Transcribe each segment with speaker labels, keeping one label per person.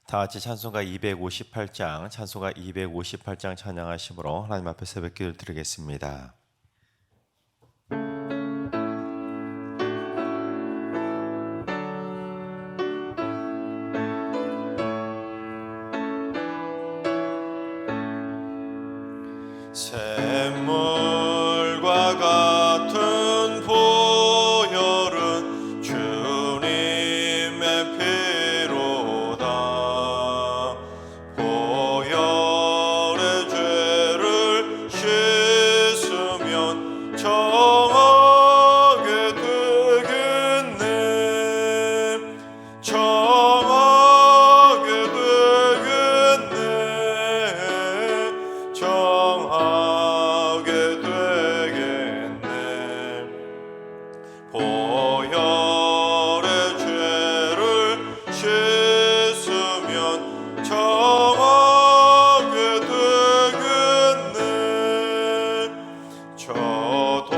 Speaker 1: 다 같이 찬송가 258장, 찬양하심으로 하나님 앞에 새벽 기도를 드리겠습니다. 샘물과 같은 보혈은 주님의 피로다. 보혈의 죄를 씻으면 정하게 되겠네. 정하게 되겠네. 정하게 되겠네. 보혈의 죄를 씻으면 정하게 되겠네. 저도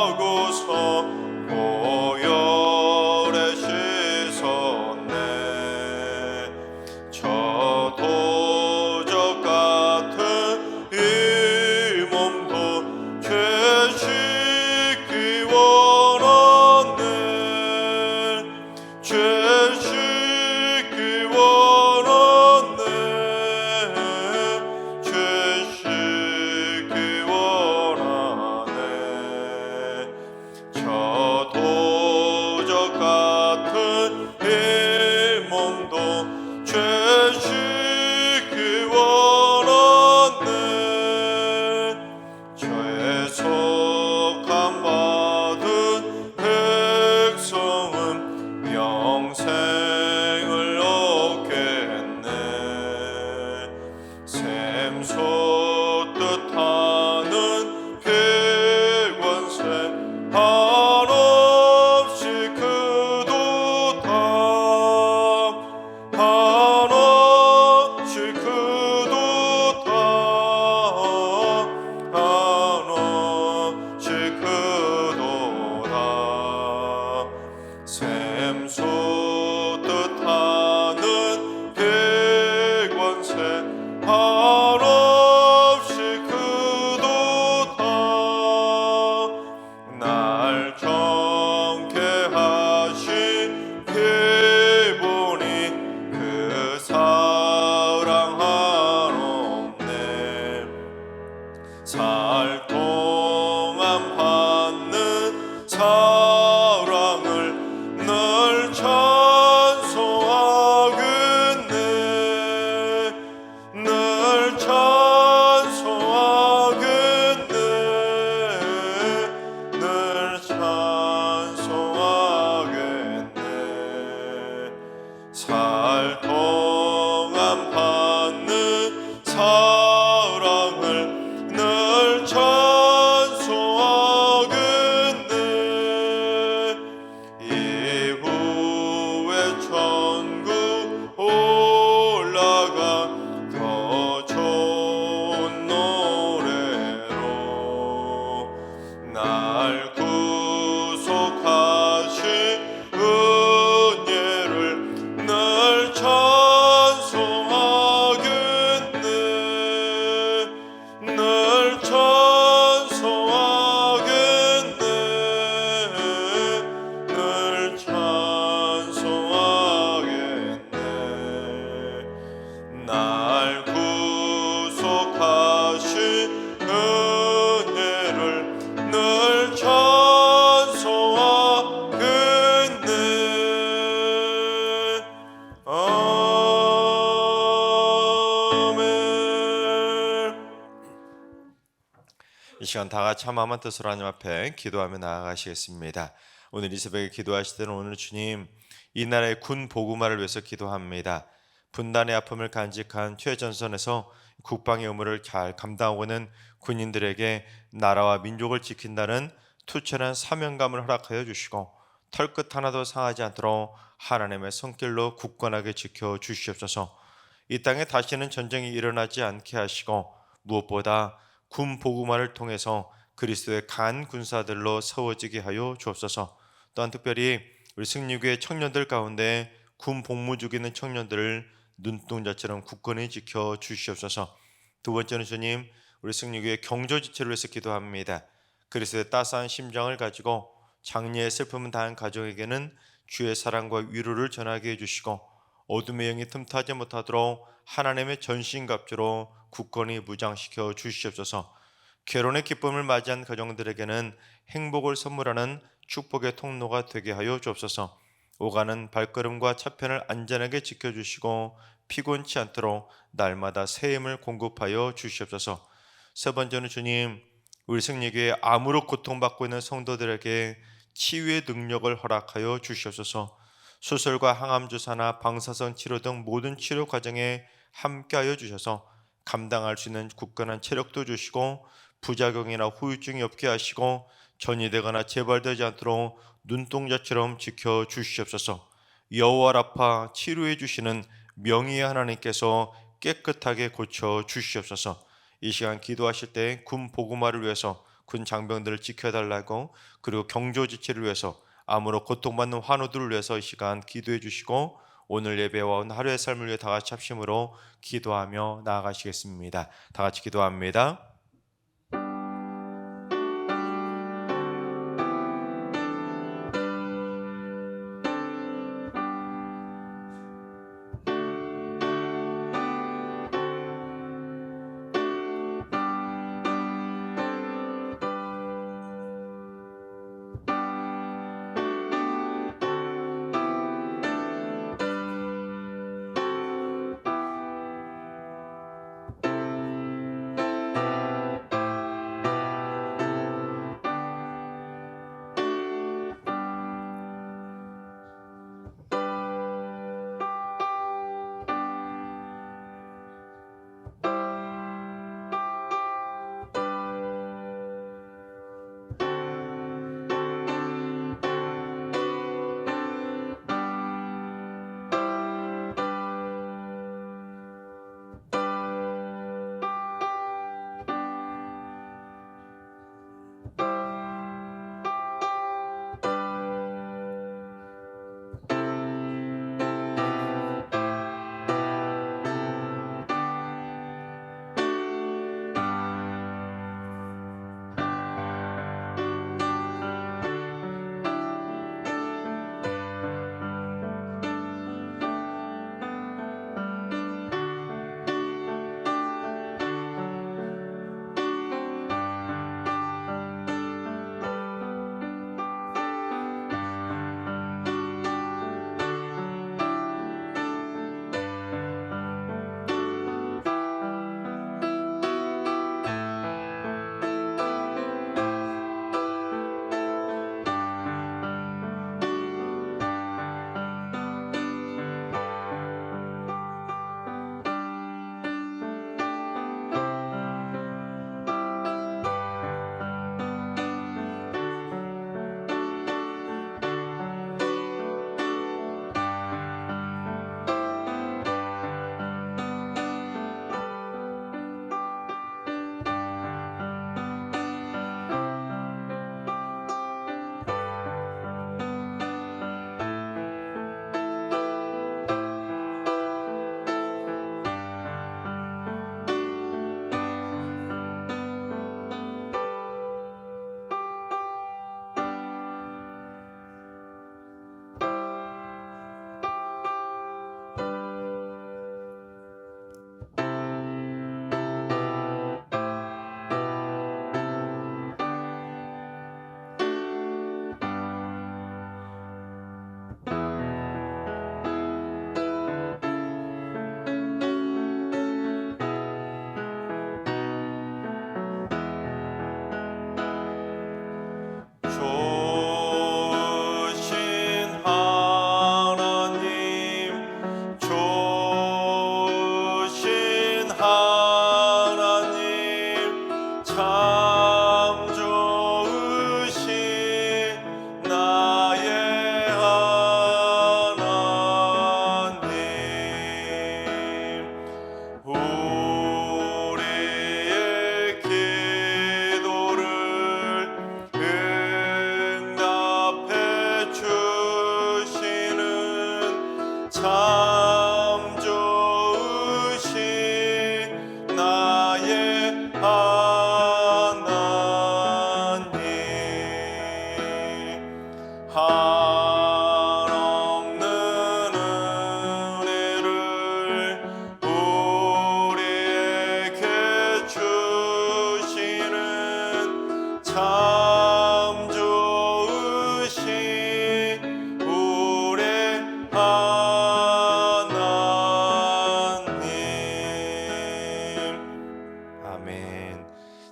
Speaker 1: 회개하고서 보혈에 씻었네. 저도 같은 이 몸도 죄 씻기 원하네. 죄 씻기 원하네. 죄 씻기 원하네. 저도 같은 이 몸도 죄 씻기 원하네. 저의 속함 받은 백성은 영생을 얻겠네. 샘솟듯 하는 객원새 한없이 크도다. 한없이 크도다. 한없이 크도다. 샘솟듯 하는 객원새 한없이 크도다. 날 정케 하신 기분이 그 사랑 한없네. 살 동안 받는 사랑을 늘 찬송하겠네. 늘 찬송하겠네. 늘 찬송하겠네. 살 동안 받는 사랑을 늘 찬송하겠네. 이후에 천국 올라가 더 좋은 노래로 날 구속하신 은혜를 늘 찬송하겠네. 늘 찬송하겠네. 늘 찬송하겠네. 날 구속하신 은혜를 늘 찬송하겠네. 아멘. 이 시간 다 같이 한 마음한 뜻으로 하나님 앞에 기도하며 나아가시겠습니다. 오늘 이 새벽에 기도하실 때는 오늘 주님 이 나라의 군 보구마를 위해서 기도합니다. 분단의 아픔을 간직한 최전선에서 국방의 의무를 잘 감당하고 있는 군인들에게 나라와 민족을 지킨다는 투철한 사명감을 허락하여 주시고 털끝 하나도 상하지 않도록 하나님의 손길로 굳건하게 지켜 주시옵소서. 이 땅에 다시는 전쟁이 일어나지 않게 하시고 무엇보다 군 보구마를 통해서 그리스도의 간 군사들로 세워지게 하여 주옵소서. 또한 특별히 우리 승리교회 청년들 가운데 군 복무 중에 있는 청년들을 눈동자처럼 굳건히 지켜 주시옵소서. 두 번째는 주님, 우리 승리교회 경조지체를 위해서 기도합니다. 그리스도의 따스한 심정을 가지고 장래의 슬픔을 당한 가족에게는 주의 사랑과 위로를 전하게 해주시고, 어둠의 영이 틈타지 못하도록 하나님의 전신갑주로 굳건히 무장시켜 주시옵소서. 결혼의 기쁨을 맞이한 가정들에게는 행복을 선물하는 축복의 통로가 되게 하여 주옵소서. 오가는 발걸음과 차편을 안전하게 지켜주시고 피곤치 않도록 날마다 새 힘을 공급하여 주시옵소서. 세 번째는 주님, 우리 승리교회 암으로 고통받고 있는 성도들에게 치유의 능력을 허락하여 주시옵소서. 수술과 항암주사나 방사선 치료 등 모든 치료 과정에 함께하여 주셔서 감당할 수 있는 굳건한 체력도 주시고 부작용이나 후유증이 없게 하시고 전이되거나 재발되지 않도록 눈동자처럼 지켜 주시옵소서. 여호와 라파 치료해 주시는 명의의 하나님께서 깨끗하게 고쳐 주시옵소서. 이 시간 기도하실 때 군 보고마를 위해서 군 장병들을 지켜달라고, 그리고 경조지체를 위해서 암으로 고통받는 환우들을 위해서 이 시간 기도해 주시고, 오늘 예배와 오늘 하루의 삶을 위해 다 같이 합심으로 기도하며 나아가시겠습니다. 다 같이 기도합니다.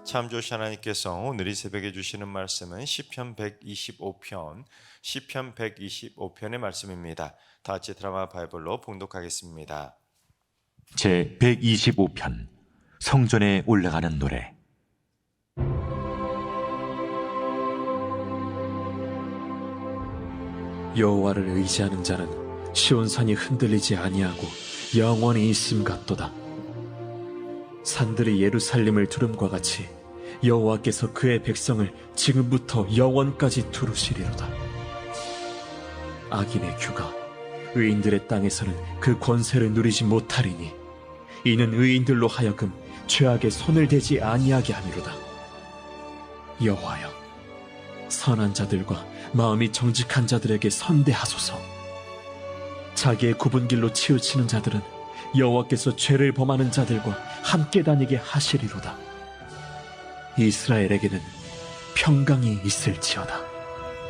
Speaker 1: 참조시 하나님께서 오늘 이 새벽에 주시는 말씀은 시편 125편의 말씀입니다. 다 같이 드라마 바이블로 봉독하겠습니다.
Speaker 2: 제 125편 성전에 올라가는 노래.
Speaker 3: 여호와를 의지하는 자는 시온산이 흔들리지 아니하고 영원히 있음 같도다. 산들이 예루살렘을 두름과 같이 여호와께서 그의 백성을 지금부터 영원까지 두루시리로다. 악인의 규가 의인들의 땅에서는 그 권세를 누리지 못하리니 이는 의인들로 하여금 죄악에 손을 대지 아니하게 함이로다. 여호와여, 선한 자들과 마음이 정직한 자들에게 선대하소서. 자기의 굽은 길로 치우치는 자들은 여호와께서 죄를 범하는 자들과 함께 다니게 하시리로다. 이스라엘에게는 평강이 있을지어다.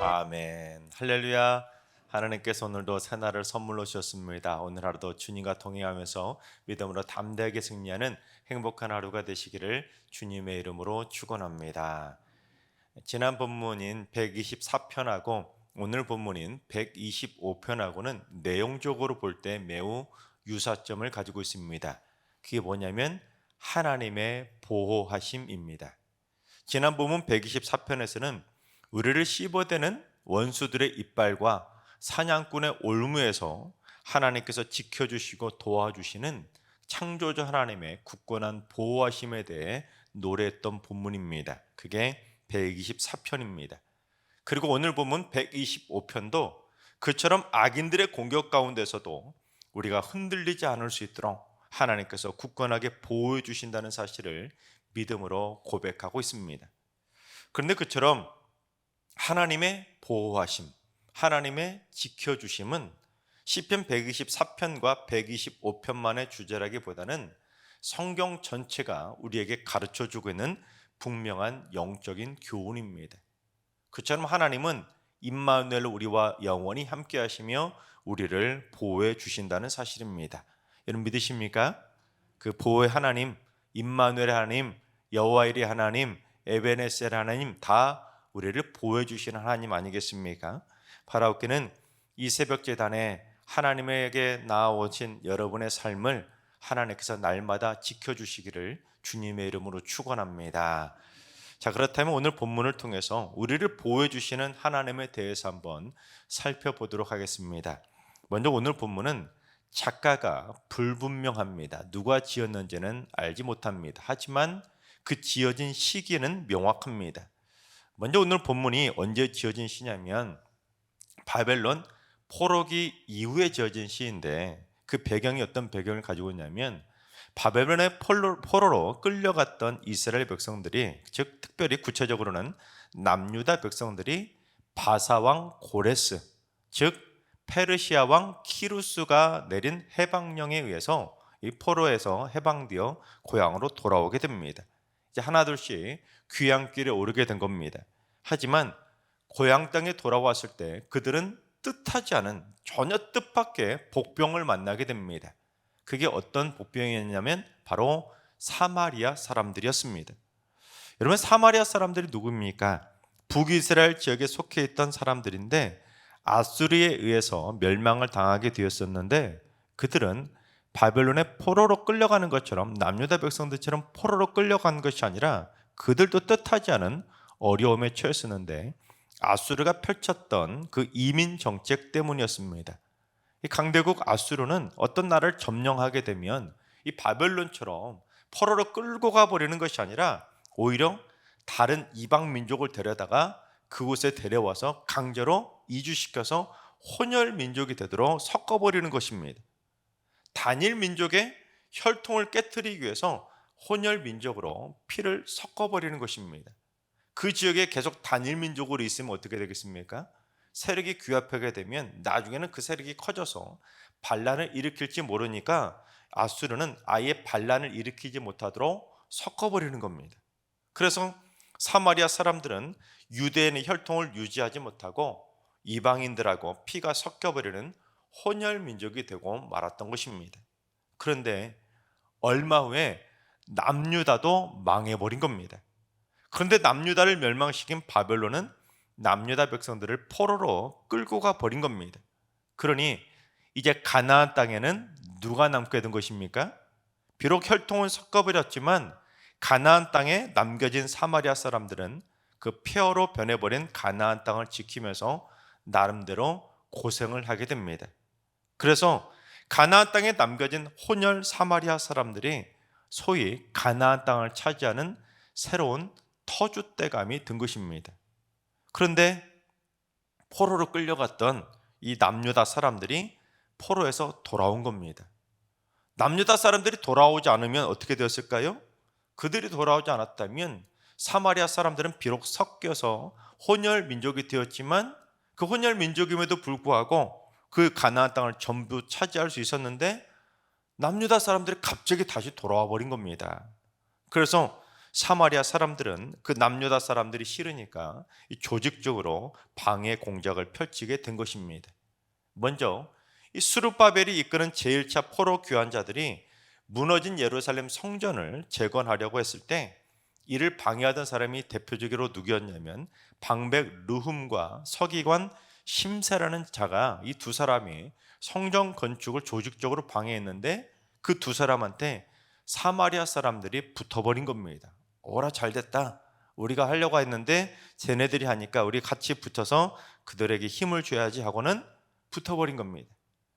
Speaker 1: 아멘. 할렐루야. 하나님께서 오늘도 새날을 선물로 주셨습니다. 오늘 하루도 주님과 동행하면서 믿음으로 담대하게 승리하는 행복한 하루가 되시기를 주님의 이름으로 축원합니다. 지난 본문인 124편하고 오늘 본문인 125편하고는 내용적으로 볼 때 매우 유사점을 가지고 있습니다. 그게 뭐냐면 하나님의 보호하심입니다. 지난 본문 124편에서는 우리를 씹어대는 원수들의 이빨과 사냥꾼의 올무에서 하나님께서 지켜주시고 도와주시는 창조주 하나님의 굳건한 보호하심에 대해 노래했던 본문입니다. 그게 124편입니다. 그리고 오늘 본문 125편도 그처럼 악인들의 공격 가운데서도 우리가 흔들리지 않을 수 있도록 하나님께서 굳건하게 보호해 주신다는 사실을 믿음으로 고백하고 있습니다. 그런데 그처럼 하나님의 보호하심, 하나님의 지켜주심은 시편 124편과 125편만의 주제라기보다는 성경 전체가 우리에게 가르쳐주고 있는 분명한 영적인 교훈입니다. 그처럼 하나님은 임마누엘로 우리와 영원히 함께 하시며 우리를 보호해 주신다는 사실입니다. 여러분 믿으십니까? 그 보호의 하나님, 임마누엘 하나님, 여호와일이 하나님, 에베네셀 하나님 다 우리를 보호해 주시는 하나님 아니겠습니까? 바라옵기는 이 새벽 제단에 하나님에게 나아오신 여러분의 삶을 하나님께서 날마다 지켜주시기를 주님의 이름으로 축원합니다. 자, 그렇다면 오늘 본문을 통해서 우리를 보호해 주시는 하나님에 대해서 한번 살펴보도록 하겠습니다. 먼저 오늘 본문은 작가가 불분명합니다. 누가 지었는지는 알지 못합니다. 하지만 그 지어진 시기는 명확합니다. 먼저 오늘 본문이 언제 지어진 시냐면 바벨론 포로기 이후에 지어진 시인데 그 배경이 어떤 배경을 가지고 있냐면 바벨론의 포로로 끌려갔던 이스라엘 백성들이, 즉 특별히 구체적으로는 남유다 백성들이 바사 왕 고레스, 즉 페르시아 왕 키루스가 내린 해방령에 의해서 이 포로에서 해방되어 고향으로 돌아오게 됩니다. 이제 하나둘씩 귀향길에 오르게 된 겁니다. 하지만 고향 땅에 돌아왔을 때 그들은 뜻하지 않은 전혀 뜻밖의 복병을 만나게 됩니다. 그게 어떤 복병이었냐면 바로 사마리아 사람들이었습니다. 여러분, 사마리아 사람들이 누구입니까? 북이스라엘 지역에 속해 있던 사람들인데 아수르에 의해서 멸망을 당하게 되었었는데 그들은 바벨론의 포로로 끌려가는 것처럼 남유다 백성들처럼 포로로 끌려간 것이 아니라 그들도 뜻하지 않은 어려움에 처했었는데 아수르가 펼쳤던 그 이민 정책 때문이었습니다. 이 강대국 아수르는 어떤 나라를 점령하게 되면 이 바벨론처럼 포로로 끌고 가버리는 것이 아니라 오히려 다른 이방 민족을 데려다가 그곳에 데려와서 강제로 이주시켜서 혼혈 민족이 되도록 섞어버리는 것입니다. 단일 민족의 혈통을 깨트리기 위해서 혼혈 민족으로 피를 섞어버리는 것입니다. 그 지역에 계속 단일 민족으로 있으면 어떻게 되겠습니까? 세력이 규합하게 되면 나중에는 그 세력이 커져서 반란을 일으킬지 모르니까 아수르는 아예 반란을 일으키지 못하도록 섞어버리는 겁니다. 그래서 사마리아 사람들은 유대인의 혈통을 유지하지 못하고 이방인들하고 피가 섞여버리는 혼혈 민족이 되고 말았던 것입니다. 그런데 얼마 후에 남유다도 망해버린 겁니다. 그런데 남유다를 멸망시킨 바벨론은 남유다 백성들을 포로로 끌고 가 버린 겁니다. 그러니 이제 가나안 땅에는 누가 남게 된 것입니까? 비록 혈통은 섞어버렸지만 가나안 땅에 남겨진 사마리아 사람들은 그 폐허로 변해버린 가나안 땅을 지키면서 나름대로 고생을 하게 됩니다. 그래서 가나안 땅에 남겨진 혼혈 사마리아 사람들이 소위 가나안 땅을 차지하는 새로운 터줏대감이 된 것입니다. 그런데 포로로 끌려갔던 이 남유다 사람들이 포로에서 돌아온 겁니다. 남유다 사람들이 돌아오지 않으면 어떻게 되었을까요? 그들이 돌아오지 않았다면 사마리아 사람들은 비록 섞여서 혼혈 민족이 되었지만 그 혼혈 민족임에도 불구하고 그 가나안 땅을 전부 차지할 수 있었는데 남유다 사람들이 갑자기 다시 돌아와 버린 겁니다. 그래서 사마리아 사람들은 그 남유다 사람들이 싫으니까 조직적으로 방해 공작을 펼치게 된 것입니다. 먼저 이 스룹바벨이 이끄는 제1차 포로 귀환자들이 무너진 예루살렘 성전을 재건하려고 했을 때 이를 방해하던 사람이 대표적으로 누구였냐면 방백 르훔과 서기관 심세라는 자가, 이 두 사람이 성전 건축을 조직적으로 방해했는데 그 두 사람한테 사마리아 사람들이 붙어버린 겁니다. 오라, 잘됐다, 우리가 하려고 했는데 쟤네들이 하니까 우리 같이 붙어서 그들에게 힘을 줘야지 하고는 붙어버린 겁니다.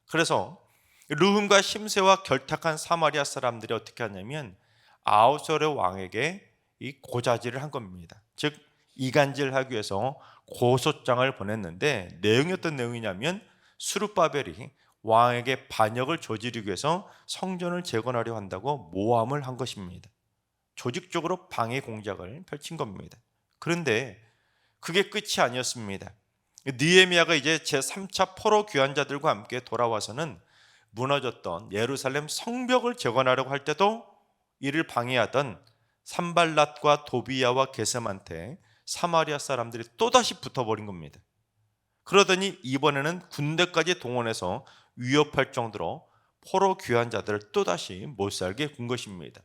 Speaker 1: 그래서 르훔과 심세와 결탁한 사마리아 사람들이 어떻게 하냐면 아하수에르 왕에게 이 고자질을 한 겁니다. 즉 이간질하기 위해서 고소장을 보냈는데 내용이 어떤 내용이냐면 스룹바벨이 왕에게 반역을 저지르기 위해서 성전을 재건하려 한다고 모함을 한 것입니다. 조직적으로 방해 공작을 펼친 겁니다. 그런데 그게 끝이 아니었습니다. 느헤미야가 이제 제3차 포로 귀환자들과 함께 돌아와서는 무너졌던 예루살렘 성벽을 재건하려고 할 때도 이를 방해하던 산발랏과 도비야와 게셈한테 사마리아 사람들이 또다시 붙어버린 겁니다. 그러더니 이번에는 군대까지 동원해서 위협할 정도로 포로 귀환자들을 또다시 못살게 군 것입니다.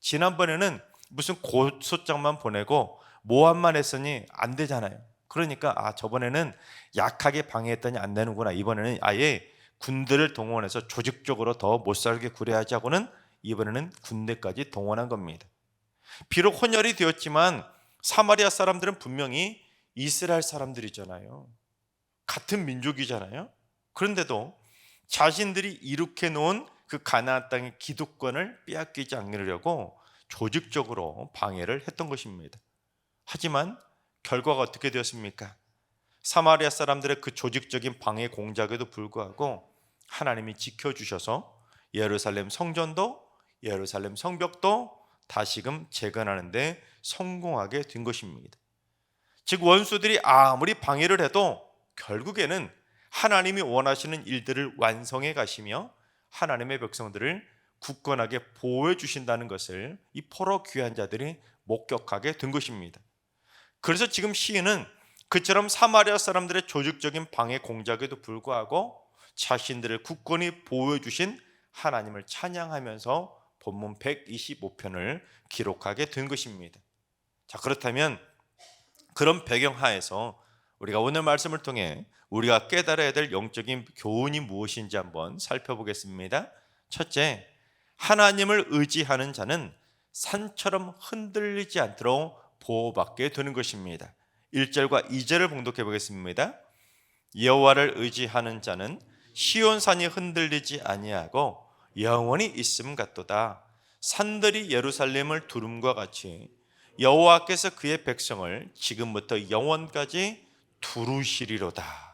Speaker 1: 지난번에는 무슨 고소장만 보내고 모함만 했으니 안 되잖아요. 그러니까 저번에는 약하게 방해했더니 안 되는구나, 이번에는 아예 군대를 동원해서 조직적으로 더 못살게 구려야지 하고는 이번에는 군대까지 동원한 겁니다. 비록 혼혈이 되었지만 사마리아 사람들은 분명히 이스라엘 사람들이잖아요. 같은 민족이잖아요. 그런데도 자신들이 이룩해 놓은 그 가나안 땅의 기득권을 빼앗기지 않으려고 조직적으로 방해를 했던 것입니다. 하지만 결과가 어떻게 되었습니까? 사마리아 사람들의 그 조직적인 방해 공작에도 불구하고 하나님이 지켜주셔서 예루살렘 성전도 예루살렘 성벽도 다시금 재건하는데 성공하게 된 것입니다. 즉 원수들이 아무리 방해를 해도 결국에는 하나님이 원하시는 일들을 완성해 가시며 하나님의 백성들을 굳건하게 보호해 주신다는 것을 이 포로 귀환자들이 목격하게 된 것입니다. 그래서 지금 시인은 그처럼 사마리아 사람들의 조직적인 방해 공작에도 불구하고 자신들을 굳건히 보호해 주신 하나님을 찬양하면서 본문 125편을 기록하게 된 것입니다. 자, 그렇다면 그런 배경 하에서 우리가 오늘 말씀을 통해 우리가 깨달아야 될 영적인 교훈이 무엇인지 한번 살펴보겠습니다. 첫째, 하나님을 의지하는 자는 산처럼 흔들리지 않도록 보호받게 되는 것입니다. 1절과 2절을 봉독해 보겠습니다. 여호와를 의지하는 자는 시온산이 흔들리지 아니하고 영원히 있음 같도다. 산들이 예루살렘을 두름과 같이 여호와께서 그의 백성을 지금부터 영원까지 두루시리로다.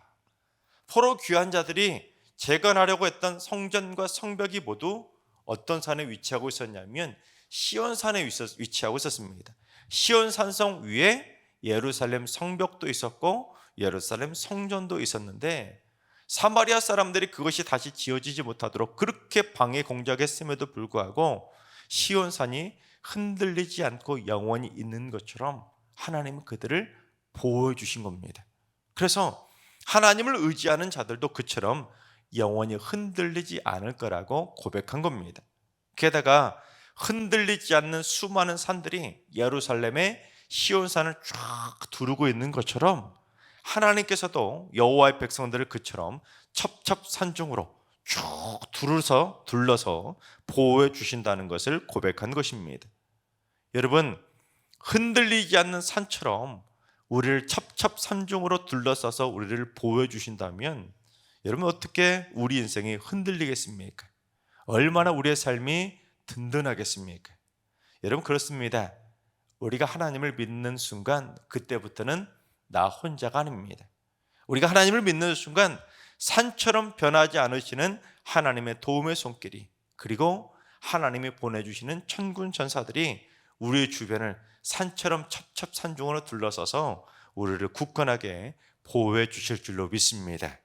Speaker 1: 포로 귀한 자들이 재건하려고 했던 성전과 성벽이 모두 어떤 산에 위치하고 있었냐면 시온산에 위치하고 있었습니다. 시온산성 위에 예루살렘 성벽도 있었고 예루살렘 성전도 있었는데 사마리아 사람들이 그것이 다시 지어지지 못하도록 그렇게 방해 공작했음에도 불구하고 시온산이 흔들리지 않고 영원히 있는 것처럼 하나님은 그들을 보호해 주신 겁니다. 그래서 하나님을 의지하는 자들도 그처럼 영원히 흔들리지 않을 거라고 고백한 겁니다. 게다가 흔들리지 않는 수많은 산들이 예루살렘의 시온산을 쫙 두르고 있는 것처럼 하나님께서도 여호와의 백성들을 그처럼 첩첩산중으로 쭉 둘러서 보호해 주신다는 것을 고백한 것입니다. 여러분, 흔들리지 않는 산처럼 우리를 첩첩산중으로 둘러싸서 우리를 보호해 주신다면 여러분, 어떻게 우리 인생이 흔들리겠습니까? 얼마나 우리의 삶이 든든하겠습니까? 여러분, 그렇습니다. 우리가 하나님을 믿는 순간 그때부터는 나 혼자가 아닙니다. 우리가 하나님을 믿는 순간 산처럼 변하지 않으시는 하나님의 도움의 손길이, 그리고 하나님이 보내주시는 천군 천사들이 우리의 주변을 산처럼 첩첩산중으로 둘러서서 우리를 굳건하게 보호해 주실 줄로 믿습니다.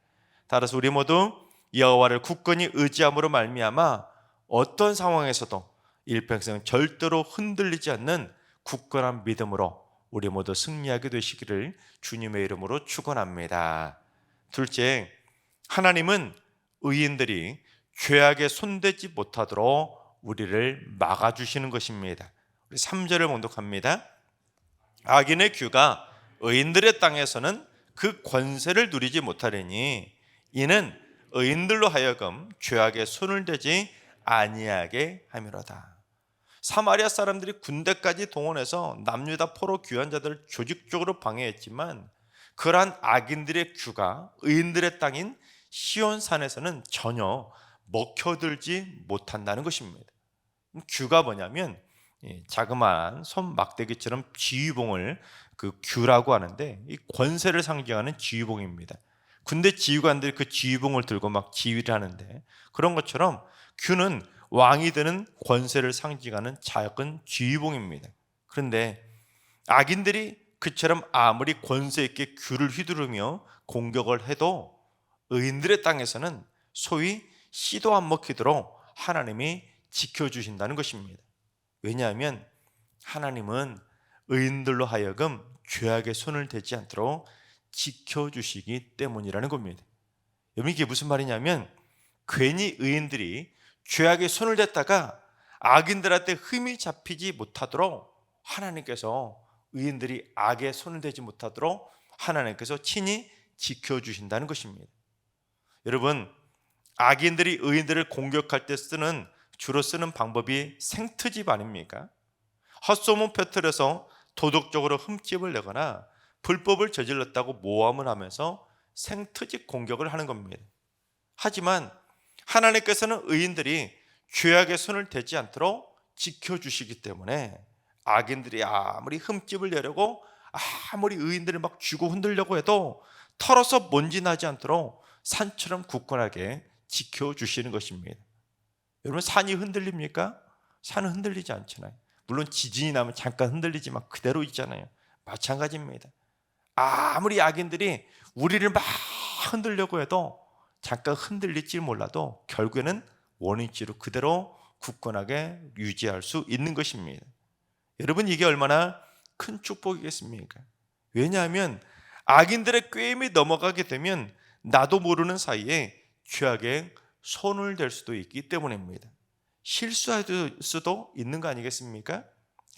Speaker 1: 따라서 우리 모두 여호와를 굳건히 의지함으로 말미암아 어떤 상황에서도 일평생 절대로 흔들리지 않는 굳건한 믿음으로 우리 모두 승리하게 되시기를 주님의 이름으로 축원합니다. 둘째, 하나님은 의인들이 죄악에 손대지 못하도록 우리를 막아주시는 것입니다. 우리 3절을 봉독합니다. 악인의 규가 의인들의 땅에서는 그 권세를 누리지 못하리니 이는 의인들로 하여금 죄악에 손을 대지 아니하게 함이로다. 사마리아 사람들이 군대까지 동원해서 남유다 포로 귀환 자들을 조직적으로 방해했지만 그러한 악인들의 규가 의인들의 땅인 시온산에서는 전혀 먹혀들지 못한다는 것입니다. 규가 뭐냐면 자그마한 손 막대기처럼 지휘봉을 그 규라고 하는데, 이 권세를 상징하는 지휘봉입니다. 군대 지휘관들이 그 지휘봉을 들고 막 지휘를 하는데, 그런 것처럼 규는 왕이 되는 권세를 상징하는 작은 지휘봉입니다. 그런데 악인들이 그처럼 아무리 권세 있게 규를 휘두르며 공격을 해도 의인들의 땅에서는 소위 씨도 안 먹히도록 하나님이 지켜주신다는 것입니다. 왜냐하면 하나님은 의인들로 하여금 죄악에 손을 대지 않도록 지켜주시기 때문이라는 겁니다. 여러분, 이게 무슨 말이냐면 괜히 의인들이 죄악에 손을 댔다가 악인들한테 흠이 잡히지 못하도록 하나님께서, 의인들이 악에 손을 대지 못하도록 하나님께서 친히 지켜주신다는 것입니다. 여러분, 악인들이 의인들을 공격할 때 주로 쓰는 방법이 생트집 아닙니까? 헛소문 펴뜨려서 도덕적으로 흠집을 내거나 불법을 저질렀다고 모함을 하면서 생트집 공격을 하는 겁니다. 하지만 하나님께서는 의인들이 죄악에 손을 대지 않도록 지켜주시기 때문에 악인들이 아무리 흠집을 내려고 아무리 의인들을 막 쥐고 흔들려고 해도 털어서 먼지 나지 않도록 산처럼 굳건하게 지켜주시는 것입니다. 여러분, 산이 흔들립니까? 산은 흔들리지 않잖아요. 물론 지진이 나면 잠깐 흔들리지만 그대로 있잖아요. 마찬가지입니다. 아무리 악인들이 우리를 막 흔들려고 해도 잠깐 흔들릴지 몰라도 결국에는 원위치로 그대로 굳건하게 유지할 수 있는 것입니다. 여러분, 이게 얼마나 큰 축복이겠습니까? 왜냐하면 악인들의 꾀임이 넘어가게 되면 나도 모르는 사이에 죄악에 손을 댈 수도 있기 때문입니다. 실수할 수도 있는 거 아니겠습니까?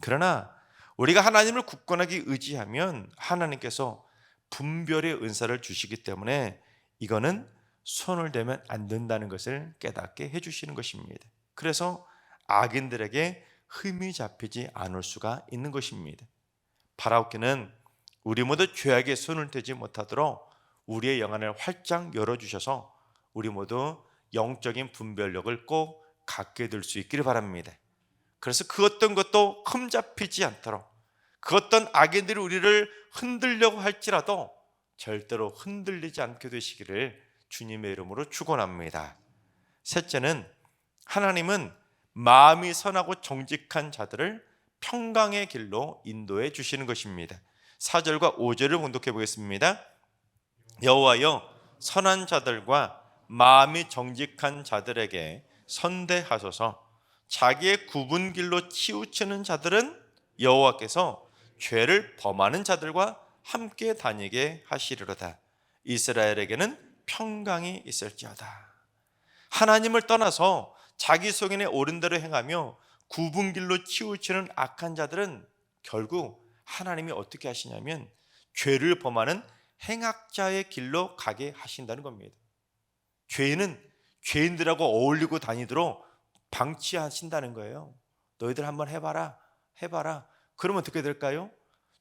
Speaker 1: 그러나 우리가 하나님을 굳건하게 의지하면 하나님께서 분별의 은사를 주시기 때문에 이거는 손을 대면 안 된다는 것을 깨닫게 해주시는 것입니다. 그래서 악인들에게 흠이 잡히지 않을 수가 있는 것입니다. 바라옵기는 우리 모두 죄악에 손을 대지 못하도록 우리의 영안을 활짝 열어주셔서 우리 모두 영적인 분별력을 꼭 갖게 될 수 있기를 바랍니다. 그래서 그 어떤 것도 흠잡히지 않도록, 그 어떤 악인들이 우리를 흔들려고 할지라도 절대로 흔들리지 않게 되시기를 주님의 이름으로 축원합니다. 셋째는 하나님은 마음이 선하고 정직한 자들을 평강의 길로 인도해 주시는 것입니다. 4절과 5절을 봉독해 보겠습니다. 여호와여, 선한 자들과 마음이 정직한 자들에게 선대하소서. 자기의 굽은 길로 치우치는 자들은 여호와께서 죄를 범하는 자들과 함께 다니게 하시리로다. 이스라엘에게는 평강이 있을지어다. 하나님을 떠나서 자기 소견에 옳은 대로 행하며 굽은 길로 치우치는 악한 자들은 결국 하나님이 어떻게 하시냐면 죄를 범하는 행악자의 길로 가게 하신다는 겁니다. 죄는 죄인들하고 어울리고 다니도록 방치하신다는 거예요. 너희들 한번 해봐라. 그러면 어떻게 될까요?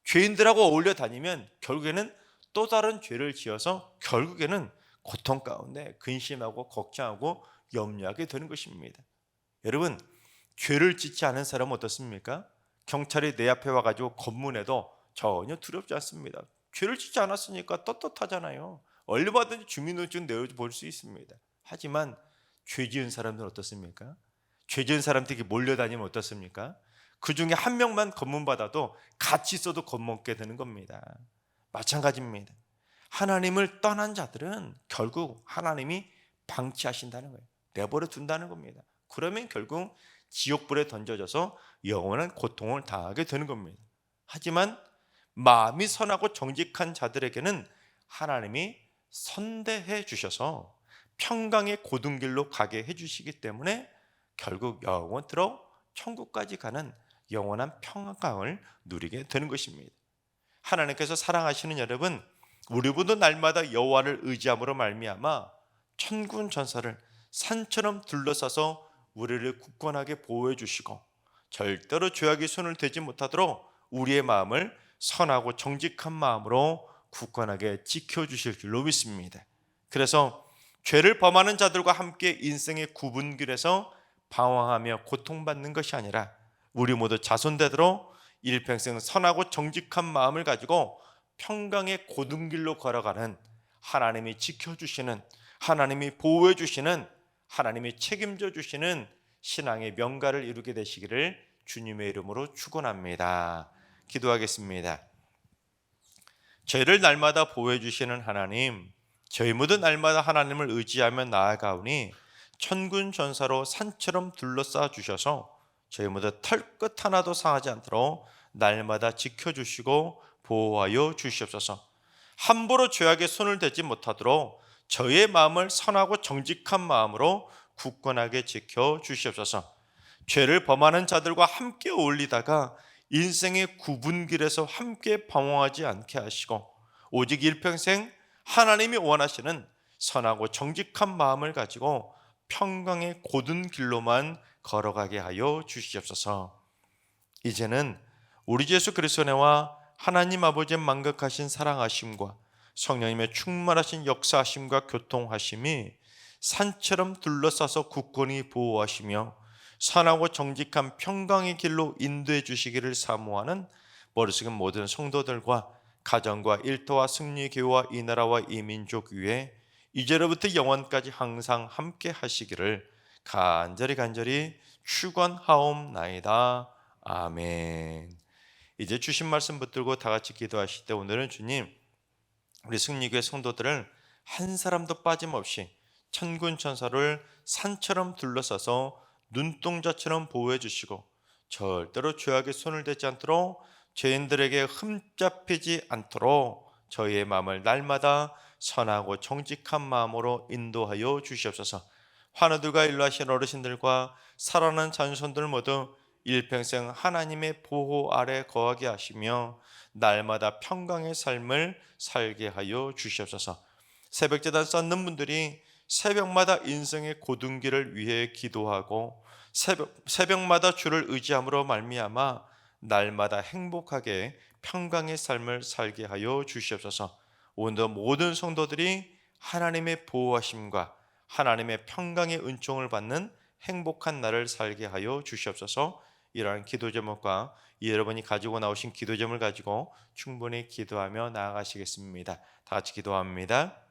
Speaker 1: 죄인들하고 어울려 다니면 결국에는 또 다른 죄를 지어서 결국에는 고통 가운데 근심하고 걱정하고 염려하게 되는 것입니다. 여러분, 죄를 짓지 않은 사람은 어떻습니까? 경찰이 내 앞에 와가지고 검문해도 전혀 두렵지 않습니다. 죄를 짓지 않았으니까 떳떳하잖아요. 얼마든지 주민등록증 내어볼 수 있습니다. 하지만 죄 지은 사람들은 어떻습니까? 죄 지은 사람들에게 몰려다니면 어떻습니까? 그 중에 한 명만 검문받아도 같이 있어도 겁먹게 되는 겁니다. 마찬가지입니다. 하나님을 떠난 자들은 결국 하나님이 방치하신다는 거예요. 내버려 둔다는 겁니다. 그러면 결국 지옥불에 던져져서 영원한 고통을 당하게 되는 겁니다. 하지만 마음이 선하고 정직한 자들에게는 하나님이 선대해 주셔서 평강의 고등길로 가게 해주시기 때문에 결국 영원토록 천국까지 가는 영원한 평강을 누리게 되는 것입니다. 하나님께서 사랑하시는 여러분, 우리보다 날마다 여호와를 의지함으로 말미암아 천군 천사를 산처럼 둘러싸서 우리를 굳건하게 보호해 주시고 절대로 죄악의 손을 대지 못하도록 우리의 마음을 선하고 정직한 마음으로 굳건하게 지켜주실 줄로 믿습니다. 그래서 죄를 범하는 자들과 함께 인생의 구분길에서 방황하며 고통받는 것이 아니라 우리 모두 자손되도록 일평생 선하고 정직한 마음을 가지고 평강의 고등길로 걸어가는, 하나님이 지켜주시는, 하나님이 보호해 주시는, 하나님이 책임져 주시는 신앙의 명가를 이루게 되시기를 주님의 이름으로 축원합니다. 기도하겠습니다. 저희를 날마다 보호해 주시는 하나님, 저희 모두 날마다 하나님을 의지하며 나아가오니 천군 천사로 산처럼 둘러싸 주셔서 저희 모두 털끝 하나도 상하지 않도록 날마다 지켜주시고 보호하여 주시옵소서. 함부로 죄악에 손을 대지 못하도록 저희의 마음을 선하고 정직한 마음으로 굳건하게 지켜 주시옵소서. 죄를 범하는 자들과 함께 어울리다가 인생의 구분길에서 함께 방황하지 않게 하시고 오직 일평생 하나님이 원하시는 선하고 정직한 마음을 가지고 평강의 고든 길로만 걸어가게 하여 주시옵소서. 이제는 우리 주 예수 그리스도의 은혜와 하나님 아버지의 만극하신 사랑하심과 성령님의 충만하신 역사하심과 교통하심이 산처럼 둘러싸서 굳건히 보호하시며 선하고 정직한 평강의 길로 인도해 주시기를 사모하는 머릿속의 모든 성도들과 가정과 일터와 승리교회와 이 나라와 이 민족 위에 이제로부터 영원까지 항상 함께 하시기를 간절히 축원하옵나이다. 아멘. 이제 주신 말씀 붙들고 다 같이 기도하실 때 오늘은 주님, 우리 승리교회 성도들을 한 사람도 빠짐없이 천군 천사를 산처럼 둘러싸서 눈동자처럼 보호해 주시고 절대로 죄악에 손을 대지 않도록 죄인들에게 흠잡히지 않도록 저희의 마음을 날마다 선하고 정직한 마음으로 인도하여 주시옵소서. 환우들과 일러하신 어르신들과 살아난 자손들 모두 일평생 하나님의 보호 아래 거하게 하시며 날마다 평강의 삶을 살게 하여 주시옵소서. 새벽제단 쌓는 분들이 새벽마다 인생의 고등길을 위해 기도하고 새벽마다 주를 의지함으로 말미암아 날마다 행복하게 평강의 삶을 살게 하여 주시옵소서. 오늘 모든 성도들이 하나님의 보호하심과 하나님의 평강의 은총을 받는 행복한 날을 살게 하여 주시옵소서. 이러한 기도 제목과 여러분이 가지고 나오신 기도 제목을 가지고 충분히 기도하며 나아가시겠습니다. 다 같이 기도합니다.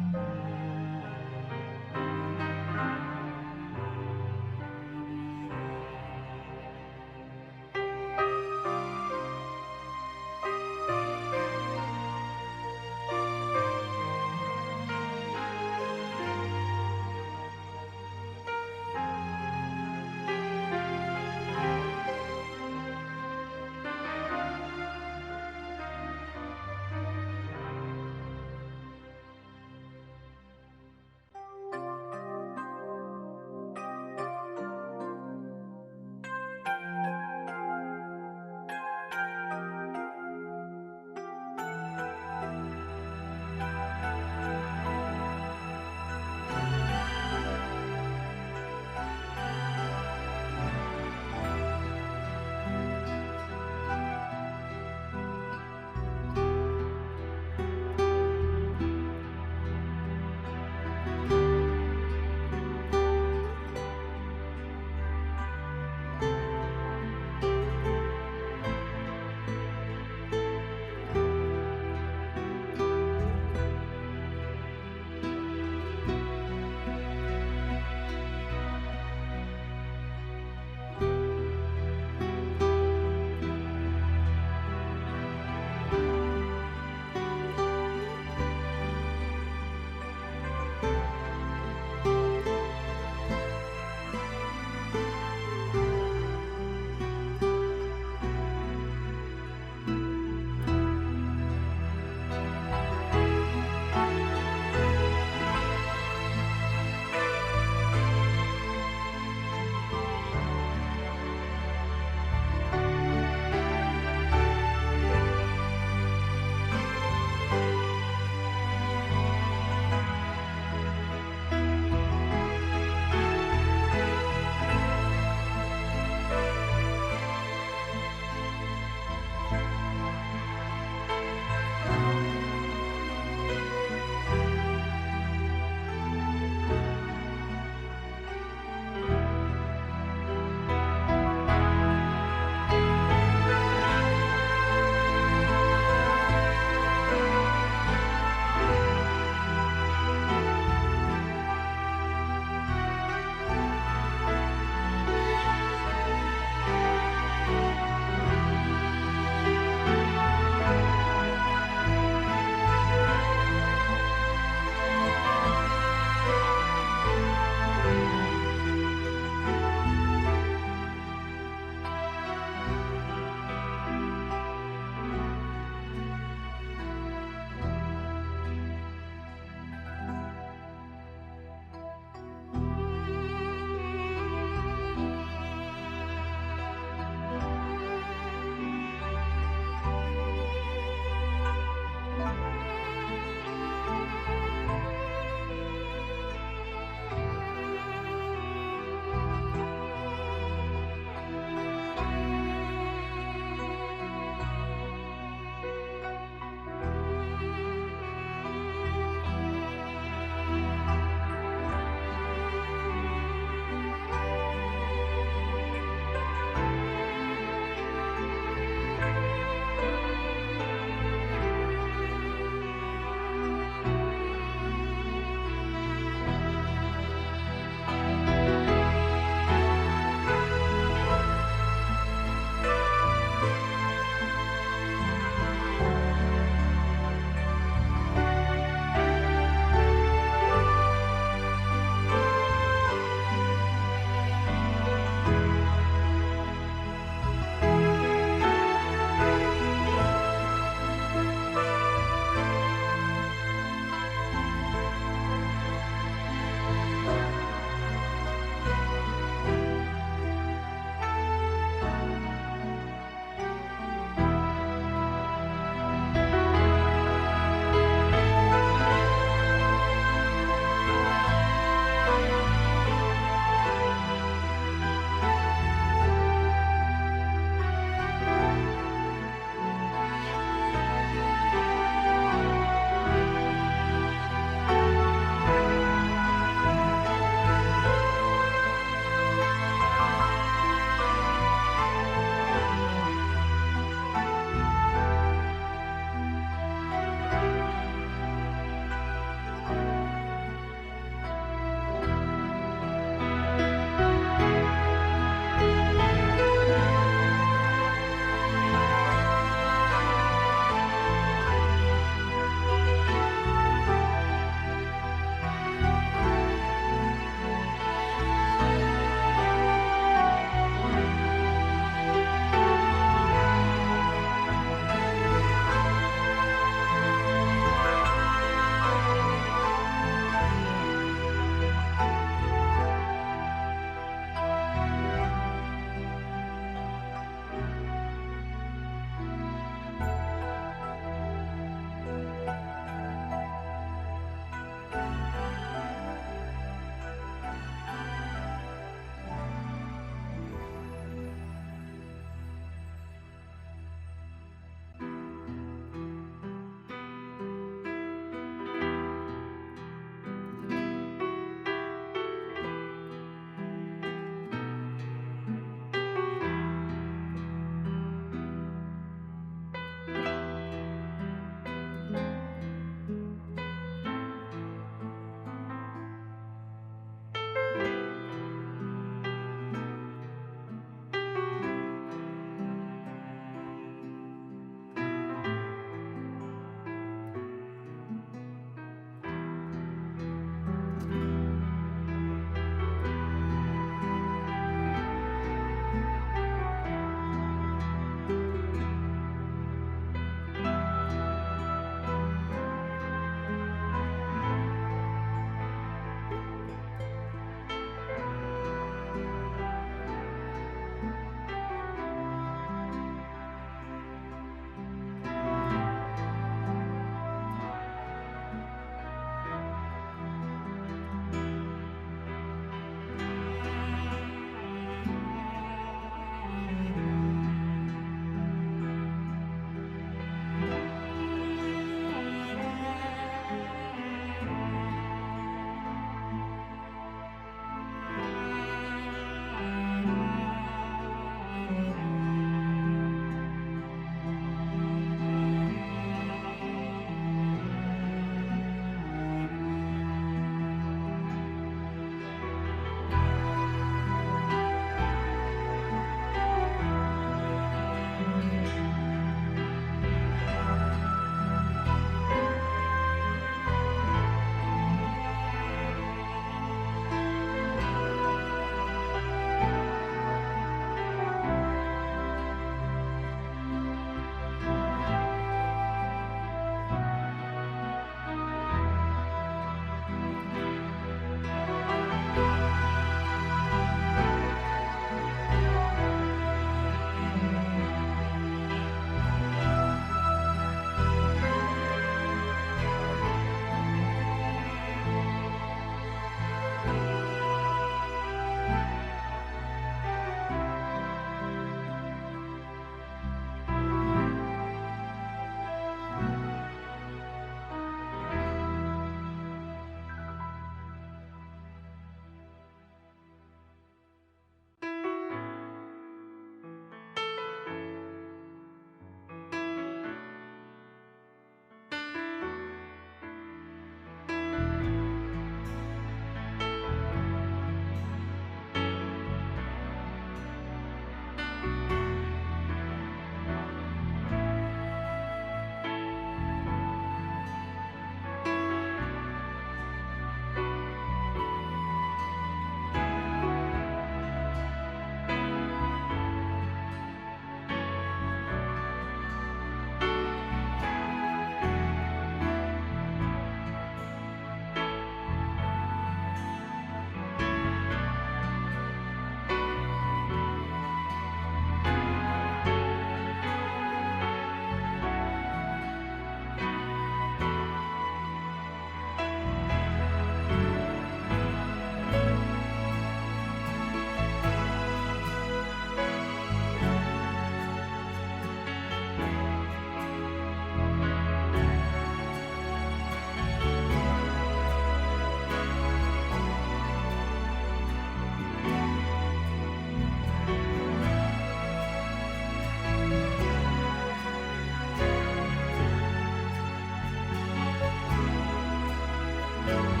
Speaker 1: 아멘.